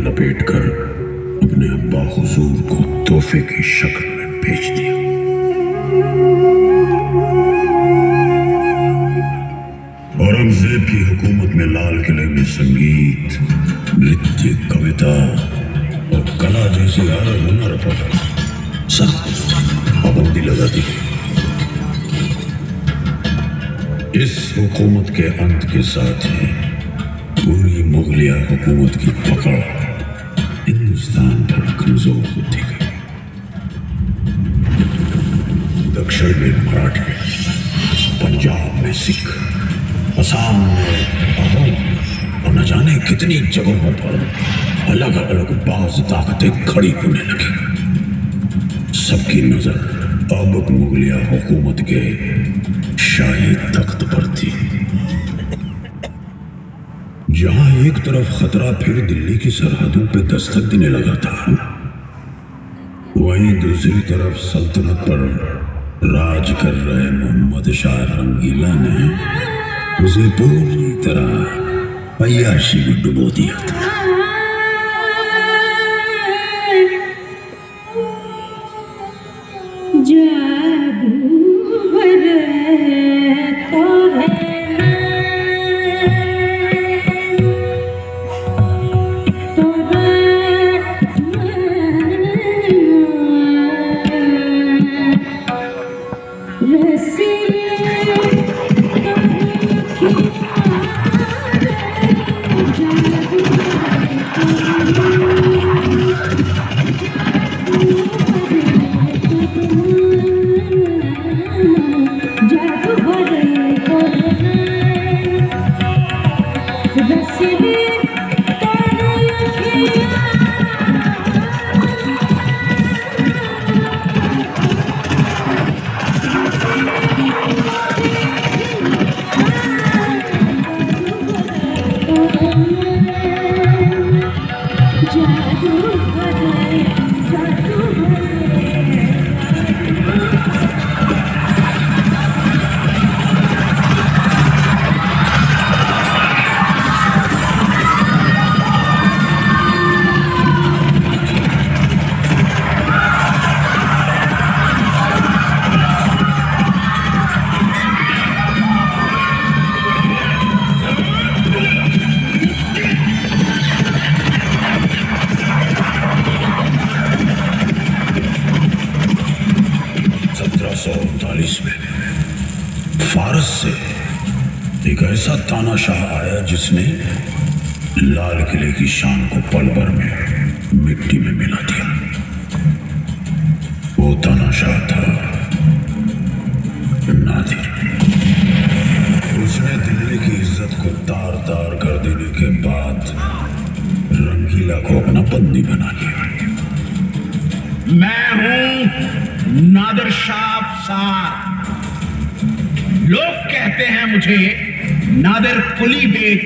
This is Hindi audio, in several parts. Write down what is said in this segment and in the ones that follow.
लपेटकर अपने अब्बा हुजूर को तोहफे की शक्ल में भेज दिया। औरंगजेब की हुकूमत में लाल किले में संगीत, नृत्य, कविता और कला जैसे हर हुनर पर सख्त पाबंदी लगा दी। इस हुकूमत के अंत के साथ ही पूरी मुगलिया हुकूमत की पकड़ हिंदुस्तान पर कमजोर होती गई। दक्षिण में मराठे, पंजाब में सिख, असम में अहोम और न जाने कितनी जगहों पर अलग अलग बाज ताकतें खड़ी होने लगी। सबकी नजर अब मुगलिया हुकूमत के शाही तख्त पर थी। जहां एक तरफ खतरा फिर दिल्ली की सरहदों पे दस्तक देने लगा था, वहीं दूसरी तरफ सल्तनत पर राज कर रहे मोहम्मद शाह रंगीला ने उसे पूरी तरह अय्याशी में डुबो दिया था। फारस से एक ऐसा तानाशाह आया जिसने लाल किले की शान को पल भर में मिट्टी में मिला दिया। वो तानाशाह था नादिर। उसने दिल्ली की इज्जत को तार तार कर देने के बाद रंगीला को अपना बंदी बना लिया। मैं हूं नादिर शाह अफसार। लोग कहते हैं मुझे नादिर कुली बेग,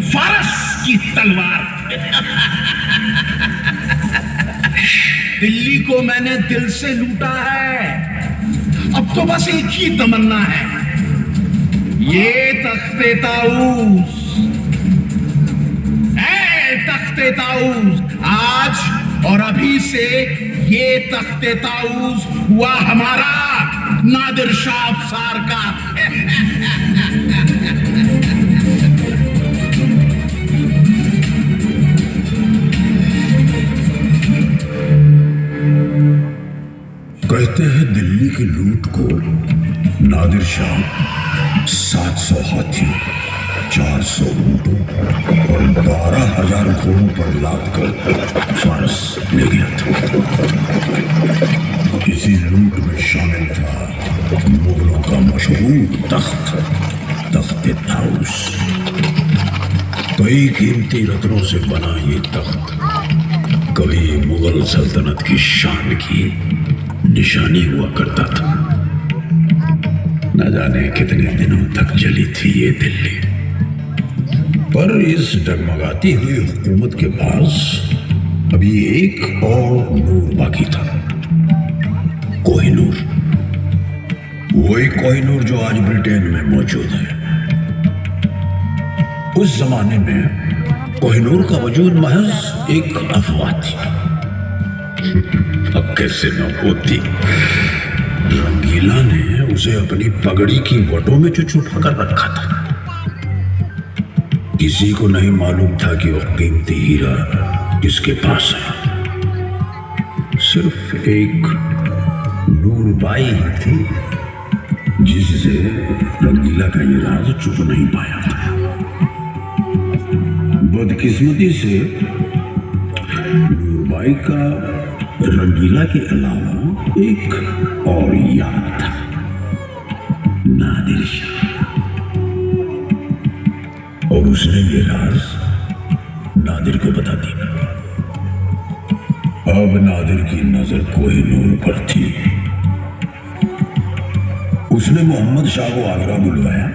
फारस की तलवार। दिल्ली को मैंने दिल से लूटा है। अब तो बस एक ही तमन्ना है, ये तख्ते ताऊस। ऐ तख्ते ताऊस, आज और अभी से ये तख्ते ताऊस हुआ हमारा, नादिर शाह अफसार का। कहते हैं दिल्ली की लूट को नादिर शाह 700 हाथियों, 400 ऊंटों और 12,000 घोड़ों पर लाद कर फारस ले गया था। इसी लूट में शामिल था मुगलों का मशहूर तख्ते ताऊस। कई कीमती रत्नों से बना ये तख्त कभी मुगल सल्तनत की शान की निशानी हुआ करता था। न जाने कितने दिनों तक जली थी ये दिल्ली, पर इस डगमगाती हुई हुकूमत के पास अभी एक और नूर बाकी था, कोहिनूर। वही कोहिनूर जो आज ब्रिटेन में मौजूद है। उस जमाने में कोहिनूर का वजूद महज एक अफवाह थी। अब कैसे न होती। रंगीला ने उसे अपनी पगड़ी की वटों में छुपा कर रखा था। किसी को नहीं मालूम था कि वह कीमती हीरा किसके पास है। सिर्फ एक नूरबाई ही थी जिससे रंगीला का ये राज छुप नहीं पाया था। बदकिस्मती से नूरबाई का रंगीला के अलावा एक और यार था, नादिर शाह। और उसने ये राज नादिर को बता दिया। अब नादिर की नजर कोहिनूर पर थी। उसने मोहम्मद शाह को आगरा बुलवाया।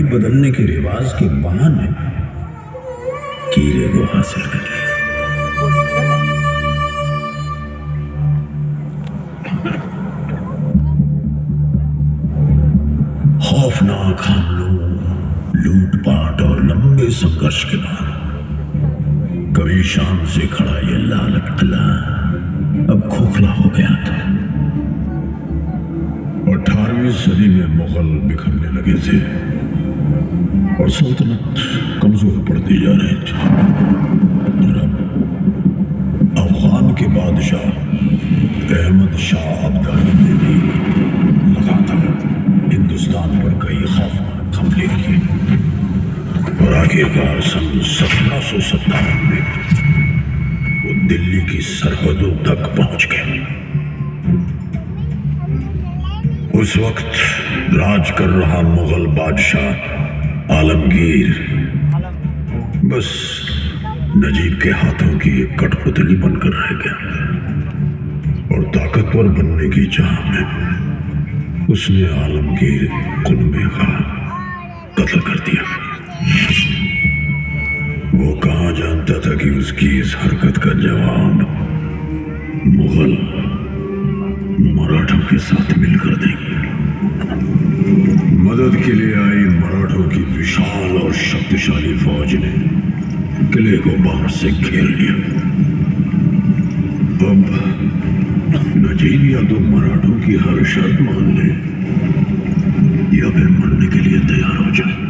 बदलने के रिवाज के बहाने कीरे को हासिल कर लिया। खौफनाक हमलों, लूटपाट और लंबे संघर्ष के बाद कभी शाम से खड़ा ये लाल किला अब खोखला हो गया था। 18वीं सदी में मुगल बिखरने लगे थे और सल्तनत कमजोर पड़ती जा रही थी। और अब अफगान के बादशाह अहमद शाह अब्दाली ने भी लगातार हिंदुस्तान पर कई खौफनाक हमले किए और आखिरकार सन 1757 में वो दिल्ली की सरहदों तक पहुंच गए। उस वक्त राज कर रहा मुगल बादशाह आलमगीर बस नजीब के हाथों की एक कठपुतली बनकर रह गया और ताकतवर बनने की चाह में उसने आलमगीर कुनबे का कत्ल कर दिया। वो कहाँ जानता था कि उसकी इस हरकत का जवाब मुगल मराठों के साथ मिलकर देंगे। मदद के लिए आई मराठों की विशाल और शक्तिशाली फौज ने किले को बाहर से घेर लिया। अब नजीब या तो मराठों की हर शर्त मान ले या फिर मरने के लिए तैयार हो जाए।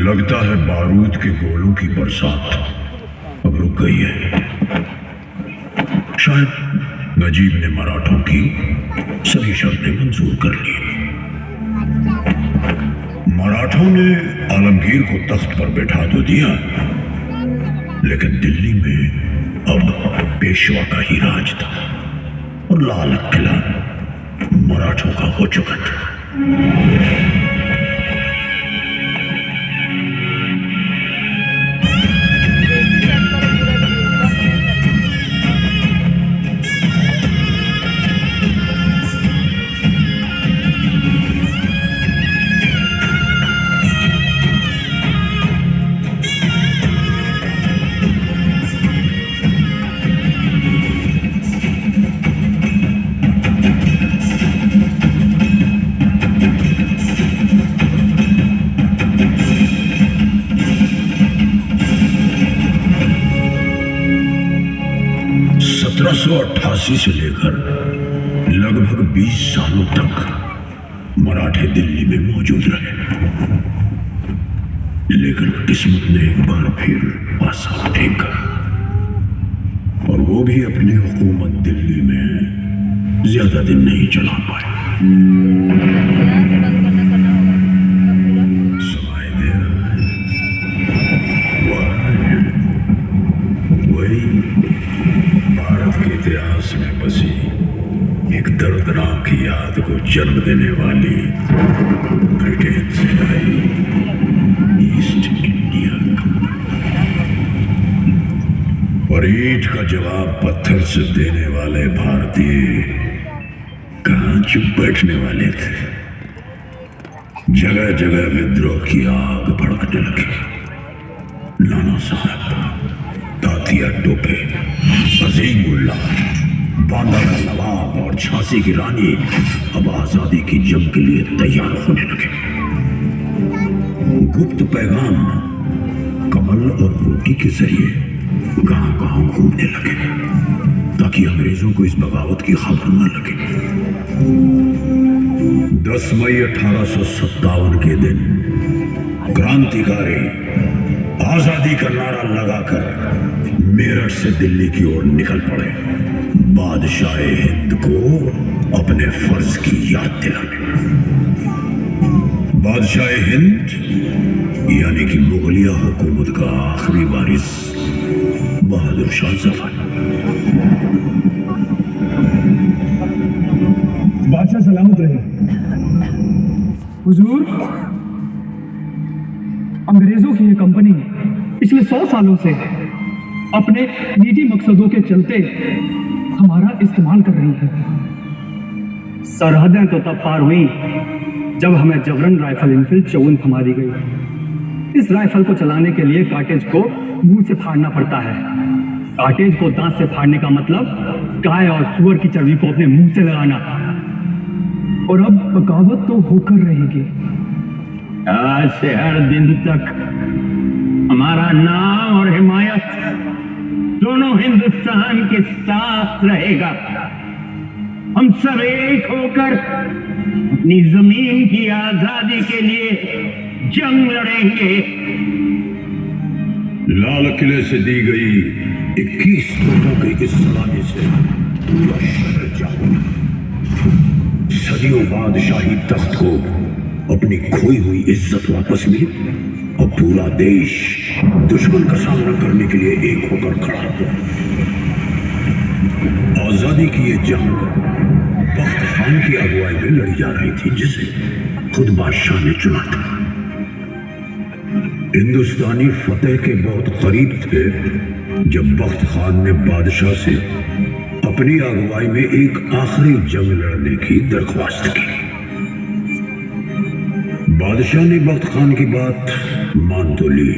लगता है बारूद के गोलों की बरसात अब रुक गई है। शायद नजीब ने मराठों की सभी शर्तें मंजूर कर ली। मराठों ने आलमगीर को तख्त पर बैठा तो दिया, लेकिन दिल्ली में अब पेशवा का ही राज था और लाल किला मराठों का हो चुका था। से लेकर लगभग 20 सालों तक मराठे दिल्ली में मौजूद रहे, लेकिन किस्मत ने एक बार फिर पासा फेंका और वो भी अपनी हुकूमत दिल्ली में ज्यादा दिन नहीं चला पाए। सुनाई दे रहा है वही भारत के इतिहास में बसी एक दर्दनाक याद को जन्म देने वाली ब्रिटेन से आई ईस्ट इंडिया कंपनी। और ईंट का जवाब पत्थर से देने वाले भारतीय कहां चुप बैठने वाले थे। जगह जगह विद्रोह की आग भड़कने लगी। नाना साहब, तातिया टोपे, अजीमुल्ला, बांदा का नवाब और झांसी की रानी अब आजादी की जंग के लिए तैयार होने लगे। गुप्त पैगाम कमल और रोटी के जरिए गांव-गांव घूमने लगे ताकि अंग्रेजों को इस बगावत की खबर न लगे। 10 मई 1857 के दिन क्रांतिकारी आजादी का नारा लगाकर मेरठ से दिल्ली की ओर निकल पड़े, बादशाह हिंद को अपने फर्ज की याद दिलाने। बादशाह हिंद यानी कि मुगलिया हुकूमत का आखिरी वारिस बहादुर शाह जफर। बादशाह सलामत रहे। हुजूर, अंग्रेजों की ये कंपनी पिछले 100 सालों से अपने निजी मकसदों के चलते हमारा इस्तेमाल कर रही है। सरहदें तो तब पार हुई जब हमें जबरन राइफल इनफील्ड 54 थमा दी गई। इस राइफल को चलाने के लिए कार्टेज को मुंह से फाड़ना पड़ता है। कार्टेज को दांत से फाड़ने का मतलब गाय और सुअर की चर्बी को अपने मुंह से लगाना। और अब बगावत तो होकर रहेगी। आज से हर दिन तक हमारा नाम और हिमायत दोनों हिंदुस्तान के साथ रहेगा। हम सब एक होकर अपनी जमीन की आजादी के लिए जंग लड़ेंगे। लाल किले से दी गई 21 तोपों की इस सलामी से पूरा शहर जागा। सदियों बाद शाही तख्त को अपनी खोई हुई इज्जत वापस मिली और पूरा देश दुश्मन का सामना करने के लिए एक होकर खड़ा हुआ। आजादी की ये जंग बख्त खान की अगुवाई में लड़ी जा रही थी, जिसे खुद बादशाह ने चुना था। हिंदुस्तानी फतेह के बहुत करीब थे जब बख्त खान ने बादशाह से अपनी अगुवाई में एक आखिरी जंग लड़ने की दरख्वास्त की। बादशाह ने बख्त खान की बात मान तो ली,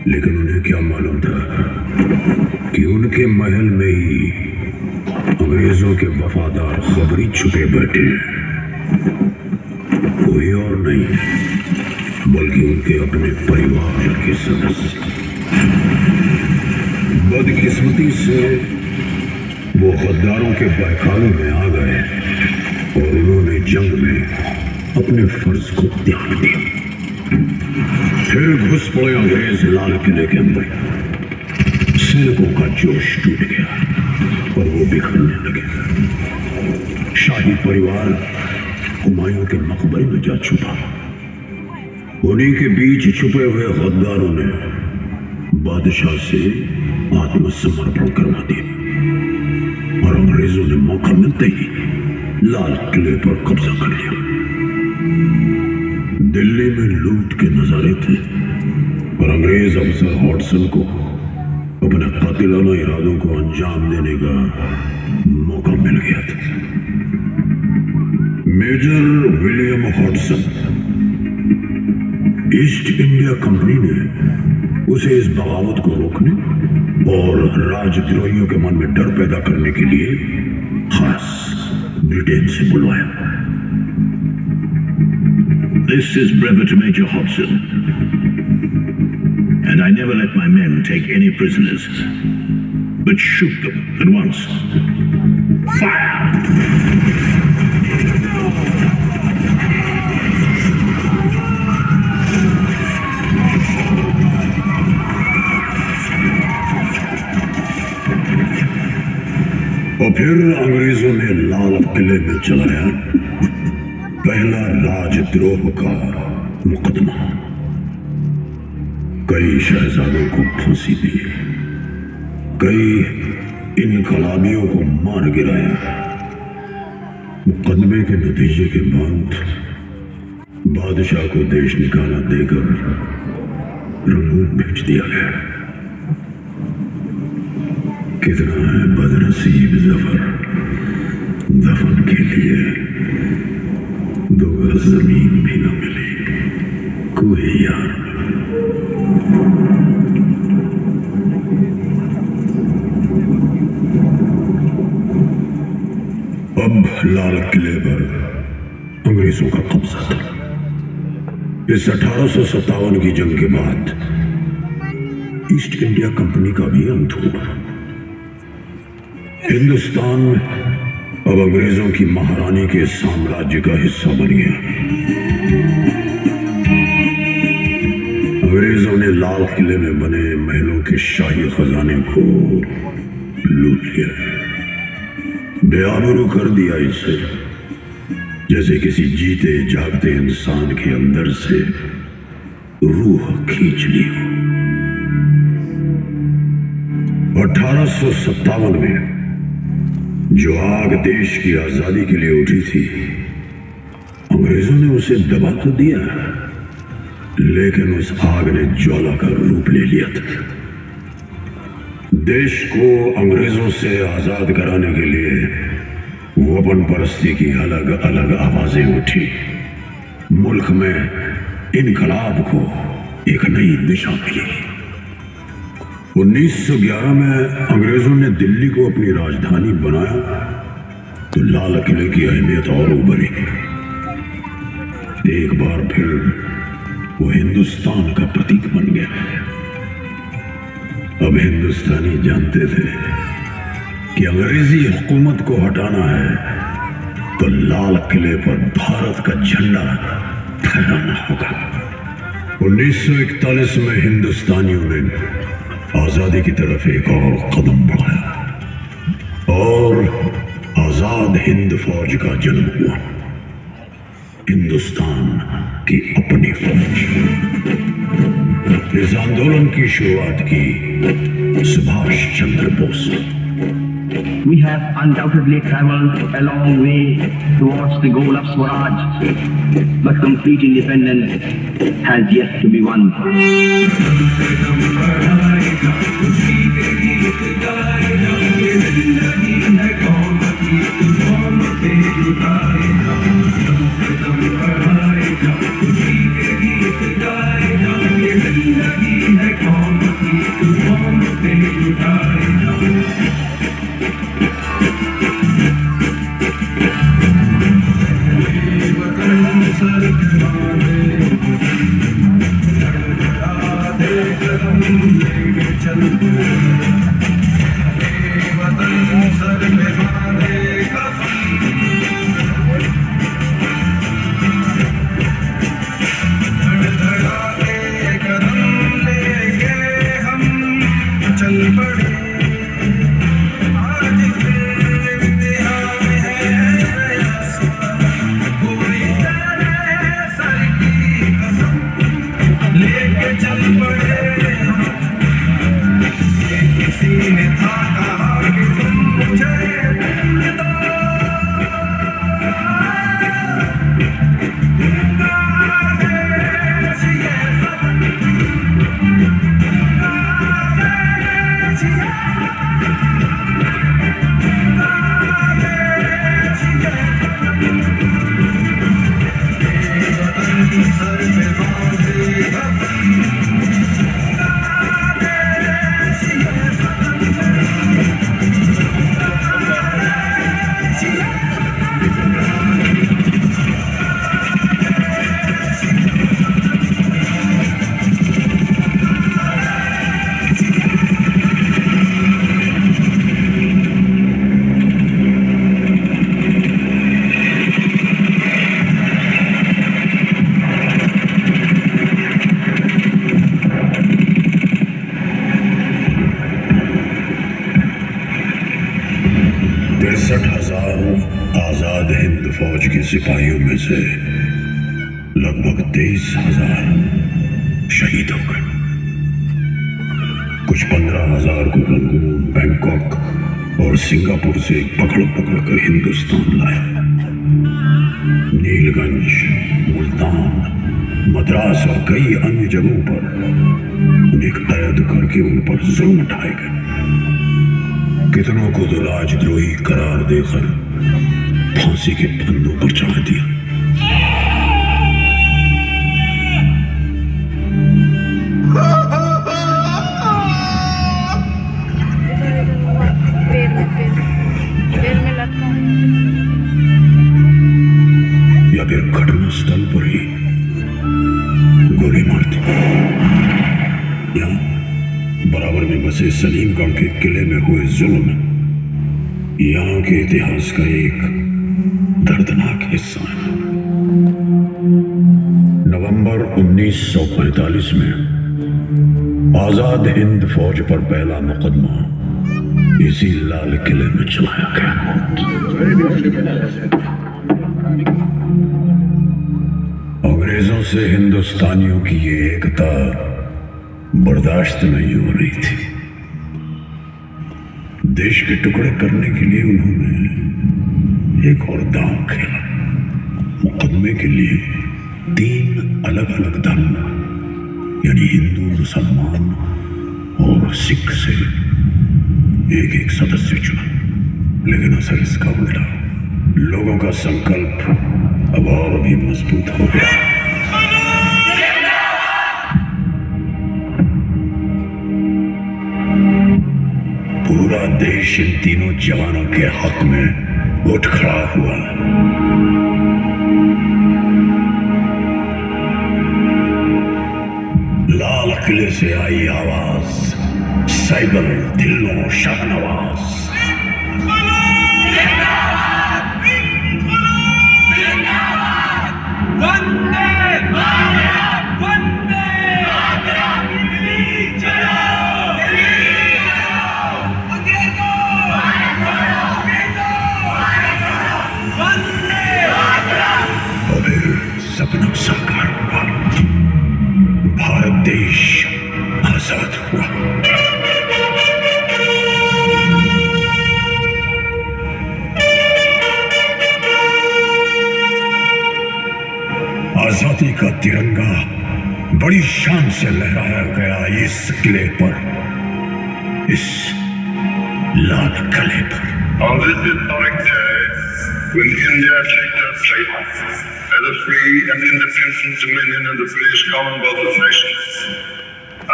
लेकिन उन्हें क्या मालूम था कि उनके महल में ही अंग्रेजों के वफादार खबरी छुपे बैठे हैं। कोई और नहीं बल्कि उनके अपने परिवार के सदस्य। बदकिस्मती से वो गद्दारों के बहकालों में आ गए और उन्होंने जंग में अपने फर्ज को त्याग दिया। फिर घुस पड़े अंग्रेज लाल किले के अंदर। सैनिकों का जोश टूट गया और वो बिखरने लगे। शाही परिवार हुमायूं के मकबरे में जा छुपा। उन्हीं के बीच छुपे हुए गद्दारों ने बादशाह से आत्मसमर्पण करवा दिया और अंग्रेज अंग्रेजों ने मौका मिलते ही लाल किले पर कब्जा कर लिया। दिल्ली में लूट के नजारे थे और अंग्रेज अफसर हॉटसन को अपने कातिलाना इरादों को अंजाम देने का मौका मिल गया था। Major William Hodson, East India Company ने उसे इस बगावत को रोकने और राजद्रोहियों के मन में डर पैदा करने के लिए खास ब्रिटेन से बुलवाया। This is Brevet Major Hodgson, and I never let my men take any prisoners, but shoot them at once. Fire! और फिर अंग्रेजों ने लाल किले में चलाया पहला राजद्रोह का मुकदमा। कई शहजादों को फांसी दी, कई इनकलाबियों को मार गिराया। मुकदमे के नतीजे के बाद बादशाह को देश निकाला देकर रंगून भेज दिया गया। कितना है बदनसीब जफर, दफन के लिए 2 गज जमीन भी न मिली। कोई यार अब लाल किले पर अंग्रेजों का कब्जा था। इस 1857 की जंग के बाद ईस्ट इंडिया कंपनी का भी अंत हुआ। हिंदुस्तान अब अंग्रेजों की महारानी के साम्राज्य का हिस्सा बन गया। अंग्रेजों ने लाल किले में बने महलों के शाही खजाने को लूट लिया, बेआबरू कर दिया इसे, जैसे किसी जीते जागते इंसान के अंदर से रूह खींच ली हो। 1857 में जो आग देश की आजादी के लिए उठी थी, अंग्रेजों ने उसे दबा तो दिया, लेकिन उस आग ने ज्वाला का रूप ले लिया था। देश को अंग्रेजों से आजाद कराने के लिए वतन परस्ती की अलग अलग आवाजें उठी। मुल्क में इनकलाब को एक नई दिशा मिली। 1911 में अंग्रेजों ने दिल्ली को अपनी राजधानी बनाया तो लाल किले की अहमियत और उभरी। एक बार फिर वो हिंदुस्तान का प्रतीक बन गया। अब हिंदुस्तानी जानते थे कि अंग्रेजी हुकूमत को हटाना है तो लाल किले पर भारत का झंडा फहराना होगा। 1941 में हिंदुस्तानियों ने आजादी की तरफ एक और कदम बढ़ाया और आजाद हिंद फौज का जन्म हुआ। हिंदुस्तान की अपनी फौज। इस आंदोलन की शुरुआत की Subhash Chandra Bose. We have undoubtedly traveled a long way towards the goal of Swaraj, but complete independence has yet to be won. सिपाहियों में से लगभग 23,000 शहीद हो गए। कुछ 15,000 को रंगून, बैंकॉक और सिंगापुर से पकड़ पकड़ कर हिंदुस्तान लाया। नीलगंज, मुल्तान, मद्रास और कई अन्य जगहों पर उन्हें कैद करके उन पर जुल्म ढाए गए। कितनों को तो राजद्रोही करार देकर फांसी के फंदों पर चढ़ा दिया। पेड़ में लटका या फिर घटनास्थल पर ही गोली मार दी। यहाँ बराबर में बसे सलीमगढ़ के किले में हुए जुल्म यहाँ के इतिहास का एक दर्दनाक हिस्सा है। नवंबर 1945 में आजाद हिंद फौज पर पहला मुकदमा इसी लाल किले में चलाया गया। अंग्रेजों से हिंदुस्तानियों की ये एकता बर्दाश्त नहीं हो रही थी। देश के टुकड़े करने के लिए उन्होंने एक और दांव खेला। मुकदमे के लिए 3 अलग अलग धर्म यानी हिंदू, मुसलमान और सिख से एक सदस्य चुना। लेकिन असर इसका उल्टा, लोगों का संकल्प अब और भी मजबूत हो गया। पूरा देश इन तीनों जवानों के हक में उठ खड़ा हुआ। लाल किले से आई आवाज, सैगल, ढिल्लों, शाहनवाज। सपना साकार हुआ, भारत देश आजाद हुआ। आजादी का तिरंगा बड़ी शान से लहराया गया इस किले पर, इस लाल किले पर। On this historic day, when India takes her place as a free and independent dominion of the British Commonwealth of Nations,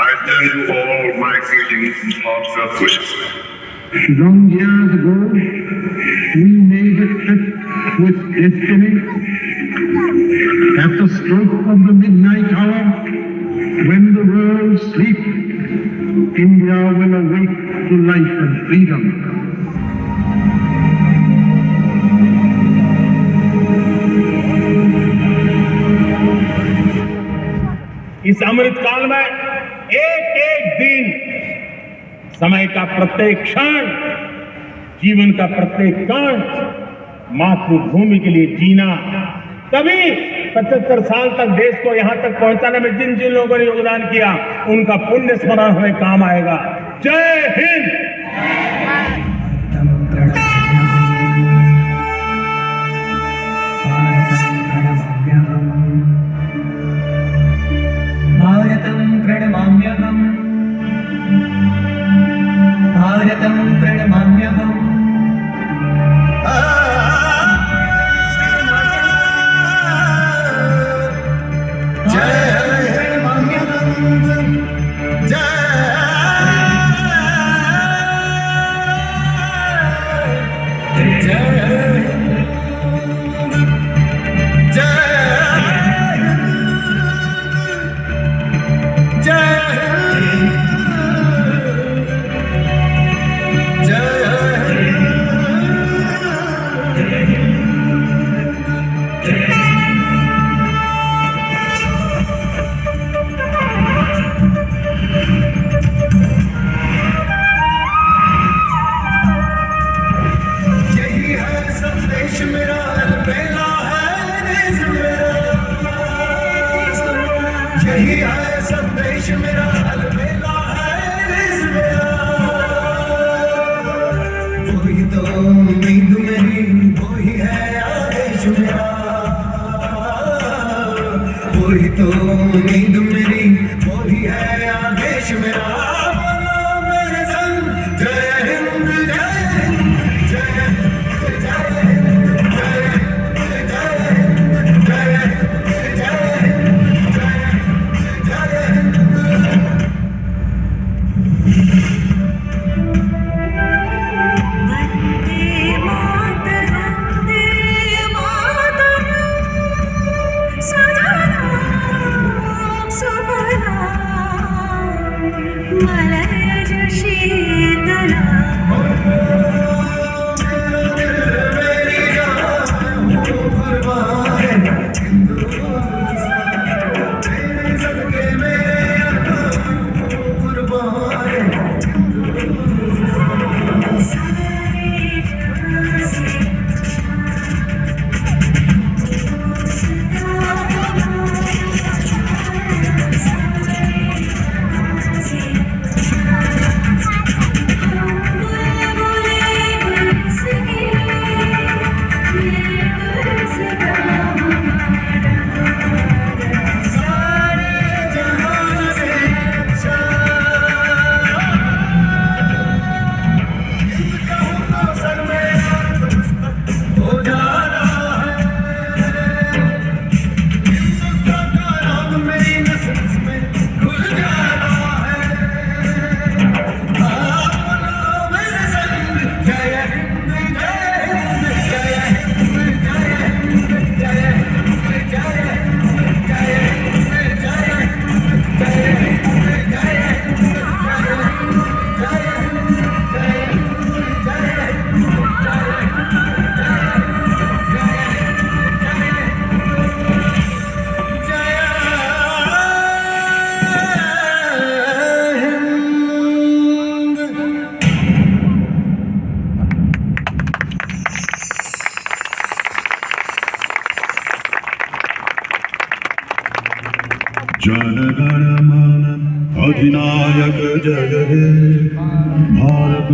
I send you all my greetings and heartfelt wishes. Long years ago, we made a trip with destiny. At the stroke of the midnight hour, when the world sleeps, India will awake to life and freedom. इस अमृत काल में एक एक दिन, समय का प्रत्येक क्षण, जीवन का प्रत्येक कण मातृभूमि के लिए जीना। तभी 75 साल तक देश को यहां तक पहुंचाने में जिन जिन लोगों ने योगदान किया, उनका पुण्य स्मरण हमें काम आएगा। जय हिंद। भारतं प्रणमाम्यहम् मेरा अलबेला है। यही है संदेश मेरा, अलबेला है देश मेरा। वही तो उम्मीद मेरी, वही है आदेश मेरा। वही तो उम्मीद मेरी, वही है आदेश मेरा। बोलो मेरे संग, जय हिंद जय हिंद जय हिंद जय हिंद जय हिंद जय हिंद जय हिंद जय हिंद जय हिंद। जनगण मन अधिनायक जय हे भारत